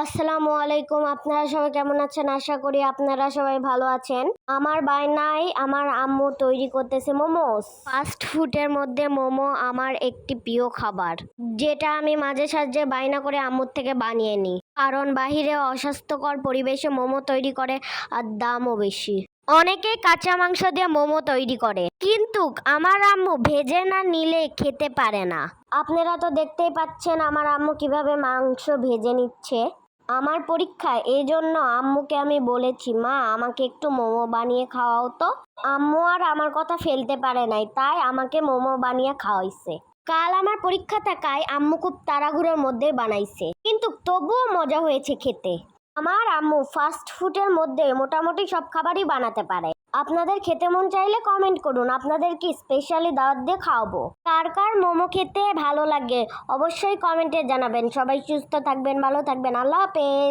আসসালামু আলাইকুম। আপনারা সবাই কেমন আছেন? আশা করি আপনারা সবাই ভালো আছেন। আমার বায়নায় আমার আম্মু তৈরি করতেছে মোমোস। ফাস্ট ফুডের মধ্যে মোমো আমার একটি প্রিয় খাবার, যেটা আমি মাঝে সাঝে বায়না করে আম্মুর থেকে বানিয়ে নিই, কারণ বাহিরে অস্বাস্থ্যকর পরিবেশে মোমো তৈরি করে আর দামও বেশি। অনেকেই কাঁচা মাংস দিয়ে মোমো তৈরি করে, কিন্তু আমার আম্মু ভেজে না নিলে খেতে পারে না। আপনারা তো দেখতেই পাচ্ছেন আমার আম্মু কিভাবে মাংস ভেজে নিচ্ছে। আমার পরীক্ষায় এই জন্য আম্মুকে আমি বলেছি, মা আমাকে একটু মোমো বানিয়ে খাওয়াও তো। আম্মু আর আমার কথা ফেলতে পারে নাই, তাই আমাকে মোমো বানিয়ে খাওয়াইছে। কাল আমার পরীক্ষা থাকায় আম্মু খুব তাড়াহুড়োর মধ্যে বানাইছে, কিন্তু তবুও মজা হয়েছে খেতে। আমার আম্মু ফাস্ট ফুডের মধ্যে মোটামুটি সব খাবারই বানাতে পারে। আপনাদের খেতে মন চাইলে কমেন্ট করুন, আপনাদের কি স্পেশালি দাওয়াত দিয়ে খাওয়াবো। কার কার মোমো খেতে ভালো লাগে অবশ্যই কমেন্টে জানাবেন। সবাই সুস্থ থাকবেন, ভালো থাকবেন। আল্লাহ হাফেজ।